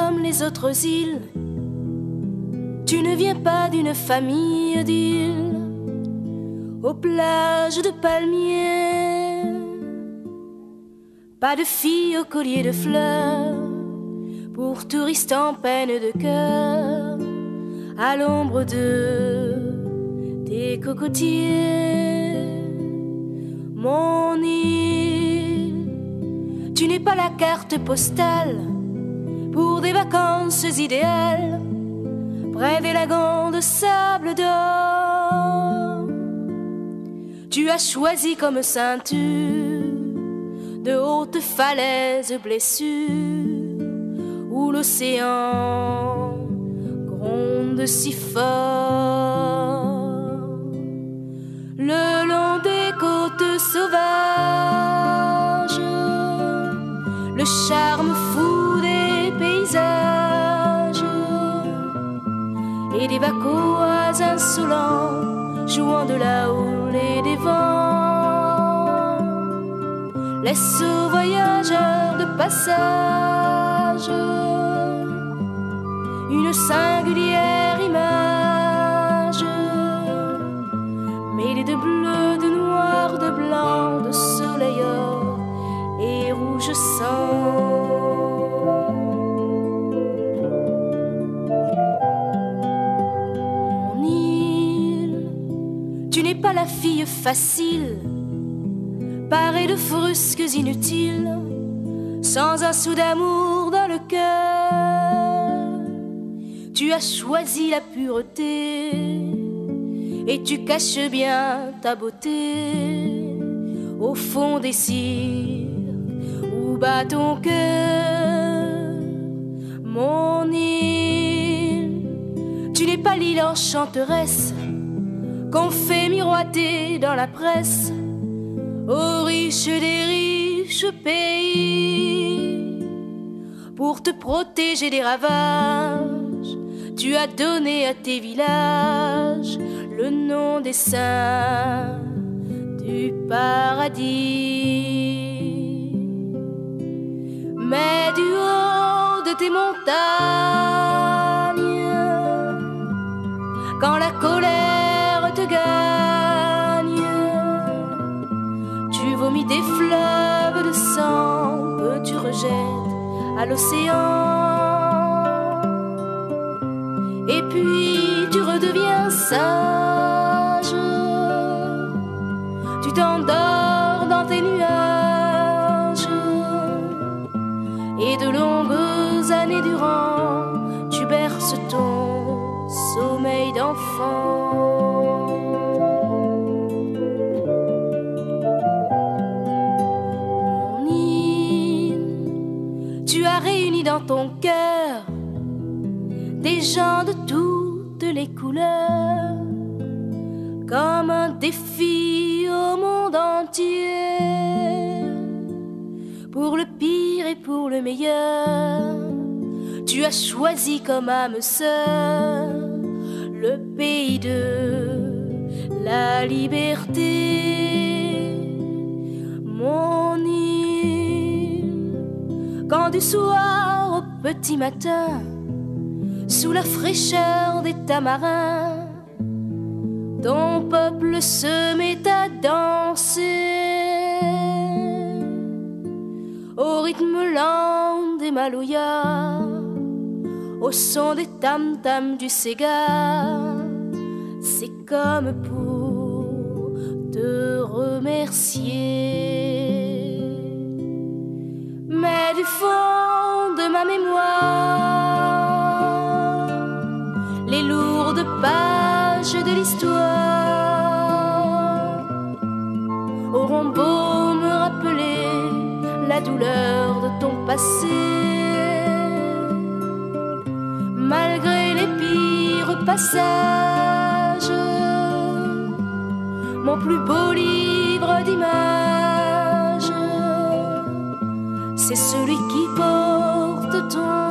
comme les autres îles. Tu ne viens pas d'une famille d'îles aux plages de palmiers. Pas de fille au collier de fleurs pour touristes en peine de cœur, à l'ombre des cocotiers. Mon île, tu n'es pas la carte postale pour des vacances idéales près des lagons de sable d'or. Tu as choisi comme ceinture de hautes falaises blessures où l'océan gronde si fort. Le long des côtes sauvages, le charme fou des paysages et des vacoas insolents jouant de la houle et des vents, laisse aux voyageurs de passage une singulière image, mêlée de bleu, de noir, de blanc, de soleil or et rouge sang. Mon île, tu n'es pas la fille facile, parée de frusques inutiles, sans un sou d'amour dans le cœur. Tu as choisi la pureté et tu caches bien ta beauté au fond des cirques où bat ton cœur. Mon île, tu n'es pas l'île enchanteresse qu'on fait miroiter dans la presse aux riches des riches pays. Pour te protéger des ravages, tu as donné à tes villages le nom des saints du paradis. Mais du haut de tes montagnes, quand la colère te gagne, tu vomis des fleuves de sang que tu rejettes à l'océan. Et puis tu redeviens sage, tu t'endors dans tes nuages, et de longues années durant, tu berces ton sommeil d'enfant. Mon île, tu as réuni dans ton cœur des gens de toutes les couleurs, comme un défi au monde entier. Pour le pire et pour le meilleur, tu as choisi comme âme sœur le pays de la liberté. Mon île, quand du soir au petit matin, sous la fraîcheur des tamarins, ton peuple se met à danser au rythme lent des malouillas, au son des tam-tams du Sega. C'est comme pour te remercier. Mais du fond de ma mémoire, les lourdes pages de l'histoire auront beau me rappeler la douleur de ton passé. Malgré les pires passages, mon plus beau livre d'images, c'est celui qui porte ton